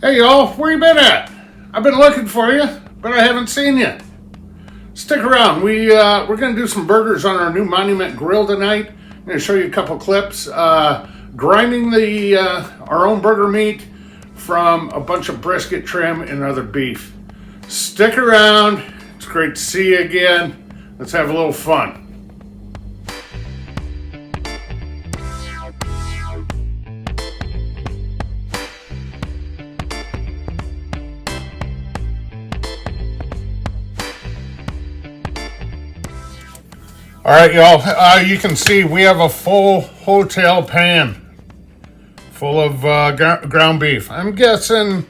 Hey y'all, where you been at? I've been looking for you, but I haven't seen you. Stick around. We're gonna do some burgers on our new Monument grill tonight. I'm gonna show you a couple clips. Grinding the our own burger meat from a bunch of brisket trim and other beef. Stick around. It's great to see you again. Let's have a little fun. All right, y'all, you can see we have a full hotel pan full of ground beef. I'm guessing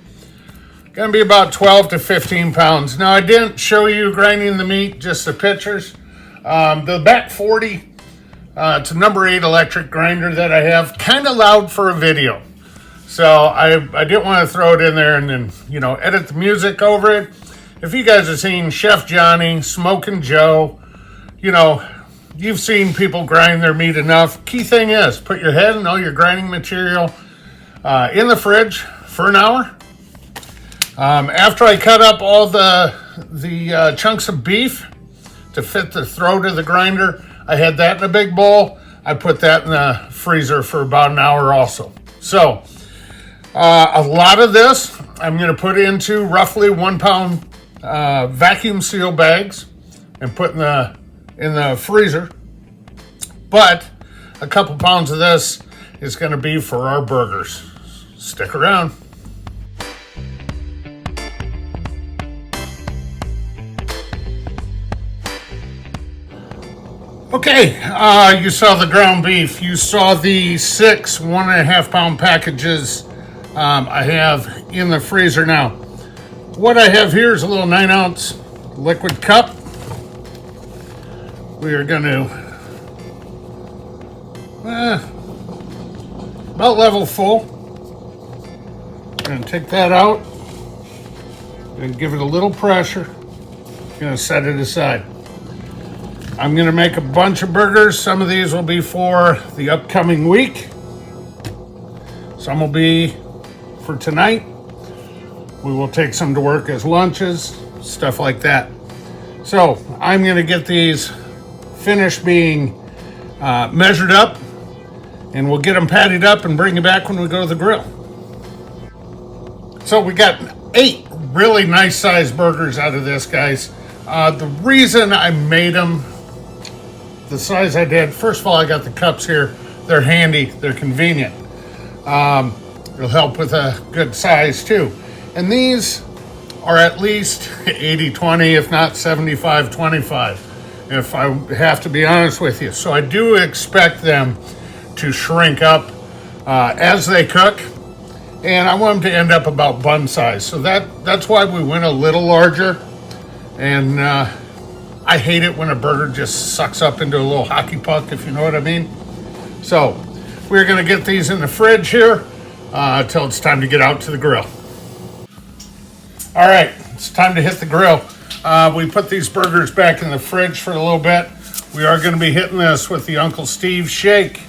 gonna be about 12 to 15 pounds. Now, I didn't show you grinding the meat, just the pictures. The back 40, it's a number 8 electric grinder that I have, kind of loud for a video. So I didn't want to throw it in there and then, edit the music over it. If you guys have seen Chef Johnny, Smokin' Joe, you've seen people grind their meat enough. Key thing is, put your head and all your grinding material in the fridge for an hour. After I cut up all the chunks of beef to fit the throat of the grinder, I had that in a big bowl. I put that in the freezer for about an hour also. So a lot of this I'm going to put into roughly 1 pound vacuum seal bags and put in the freezer, but a couple pounds of this is going to be for our burgers. Stick around. Okay, you saw the ground beef. You saw the 6 1.5 pound packages I have in the freezer now. What I have here is a little 9-ounce liquid cup. We are going to about level full. Going to take that out and give it a little pressure. Going to set it aside. I'm going to make a bunch of burgers. Some of these will be for the upcoming week. Some will be for tonight. We will take some to work as lunches, stuff like that. So I'm going to get these finished being measured up, and we'll get them patted up and bring you back when we go to the grill. So we got 8 really nice sized burgers out of this, guys. The reason I made them the size I did, first of all, I got the cups here. They're handy, they're convenient. It'll help with a good size too. And these are at least 80-20, if not 75-25. If I have to be honest with you. So I do expect them to shrink up as they cook, and I want them to end up about bun size. So that's why we went a little larger, and I hate it when a burger just sucks up into a little hockey puck, if you know what I mean. So we're gonna get these in the fridge here until it's time to get out to the grill. All right, it's time to hit the grill. We put these burgers back in the fridge for a little bit. We are going to be hitting this with the Uncle Steve shake,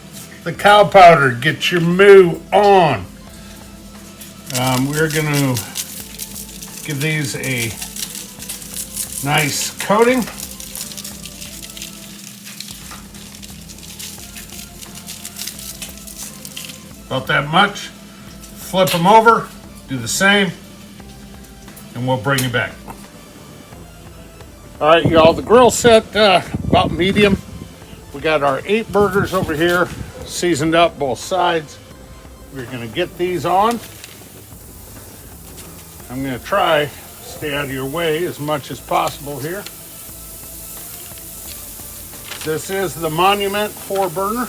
the cow powder. Get your moo on. We're going to give these a nice coating. About that much. Flip them over, do the same, and we'll bring you back. All right, y'all, the grill's set about medium. We got our 8 burgers over here, seasoned up both sides. We're gonna get these on. I'm gonna try to stay out of your way as much as possible here. This is the Monument 4-burner.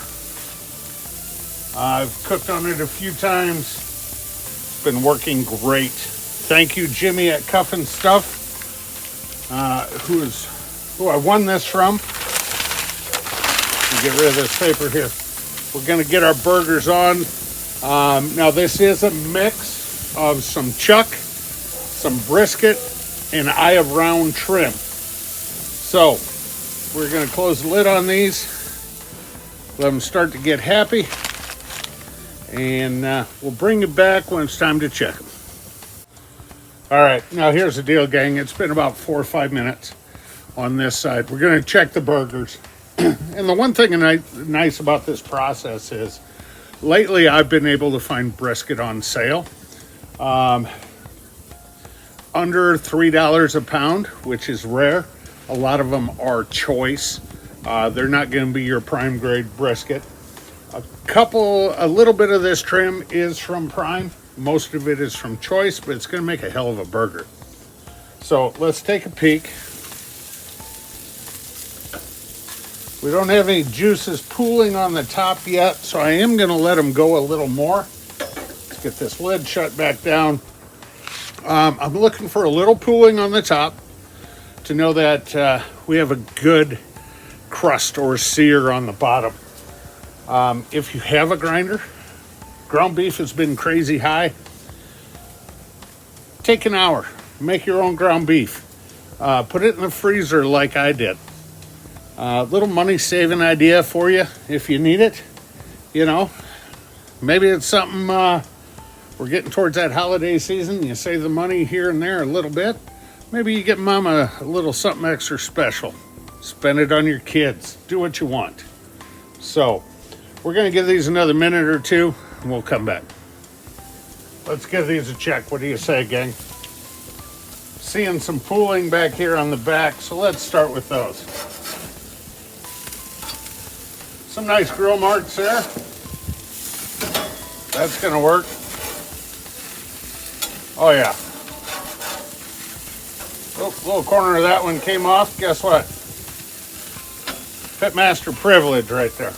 I've cooked on it a few times. It's been working great. Thank you, Jimmy at Cuff and Stuff. Who I won this from. Get rid of this paper here. We're going to get our burgers on. Now this is a mix of some chuck, some brisket, and eye of round trim. So we're going to close the lid on these, let them start to get happy, and we'll bring you back when it's time to check them. All right, now here's the deal, gang. It's been about 4 or 5 minutes on this side. We're gonna check the burgers. And the one thing nice about this process is lately I've been able to find brisket on sale. Under $3 a pound, which is rare. A lot of them are choice. They're not gonna be your prime grade brisket. A little bit of this trim is from prime. Most of it is from choice, but it's gonna make a hell of a burger. So let's take a peek. We don't have any juices pooling on the top yet, so I am gonna let them go a little more. Let's get this lid shut back down. I'm looking for a little pooling on the top to know that we have a good crust or sear on the bottom. If you have a grinder, ground beef has been crazy high. Take an hour, make your own ground beef. Put it in the freezer like I did. Little money saving idea for you if you need it. You know, maybe it's something, we're getting towards that holiday season. You save the money here and there a little bit. Maybe you get mama a little something extra special. Spend it on your kids. Do what you want. So we're going to give these another minute or two and we'll come back. Let's give these a check. What do you say, gang? Seeing some pooling back here on the back, so let's start with those. Some nice grill marks there. That's going to work. Oh yeah. Oh, little corner of that one came off. Guess what? Pitmaster privilege right there.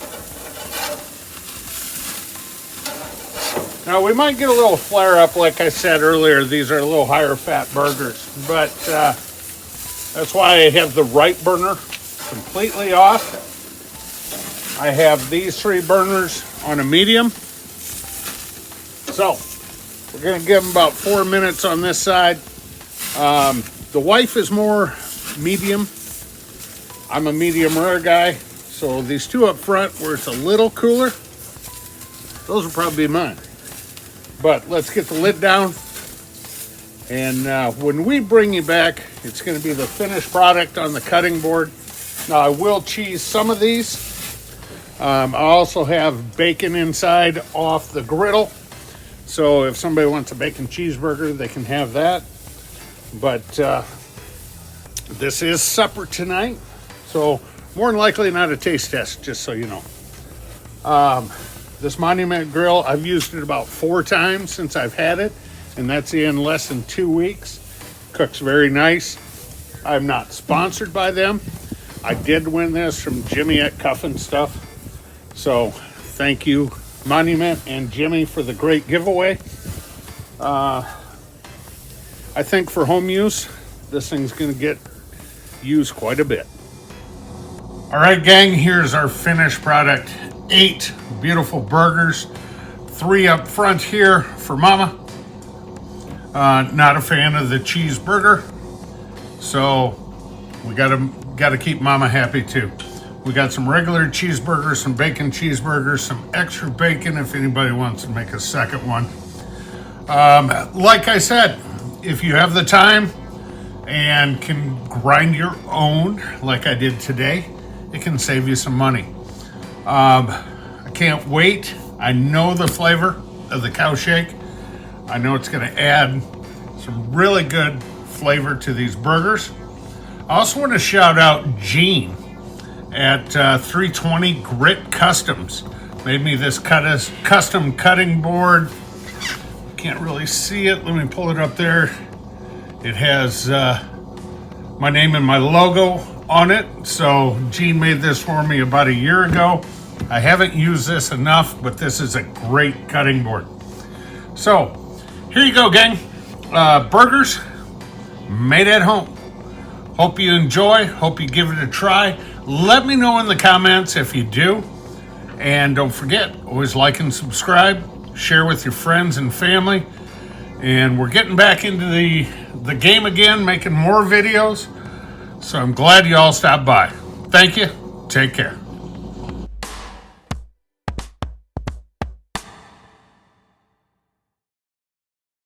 Now we might get a little flare up, like I said earlier. These are a little higher fat burgers, but that's why I have the right burner completely off. I have these 3 burners on a medium. So we're gonna give them about 4 minutes on this side. The wife is more medium. I'm a medium rare guy. So these 2 up front where it's a little cooler, those will probably be mine. But let's get the lid down. And when we bring you back, it's gonna be the finished product on the cutting board. Now I will cheese some of these. I also have bacon inside off the griddle. So if somebody wants a bacon cheeseburger, they can have that. But this is supper tonight. So more than likely not a taste test, just so you know. This Monument grill, I've used it about 4 times since I've had it. And that's in less than 2 weeks. Cooks very nice. I'm not sponsored by them. I did win this from Jimmy at Cuffin Stuff. So thank you, Monument and Jimmy, for the great giveaway. I think for home use, this thing's gonna get used quite a bit. All right, gang, here's our finished product. 8 beautiful burgers, 3 up front here for mama. Not a fan of the cheeseburger, so we gotta keep mama happy too. We got some regular cheeseburgers, some bacon cheeseburgers, some extra bacon if anybody wants to make a second one. Like I said, if you have the time and can grind your own, like I did today, it can save you some money. I can't wait. I know the flavor of the cow shake. I know it's gonna add some really good flavor to these burgers. I also want to shout out Gene at 320 Grit Customs. Made me this custom cutting board. Can't really see it. Let me pull it up there. It has my name and my logo on it. So Gene made this for me about a year ago. I haven't used this enough, but this is a great cutting board. So here you go, gang. Burgers made at home. Hope you enjoy. Hope you give it a try. Let me know in the comments if you do. And don't forget, always like and subscribe. Share with your friends and family. And we're getting back into the game again, making more videos. So I'm glad you all stopped by. Thank you. Take care.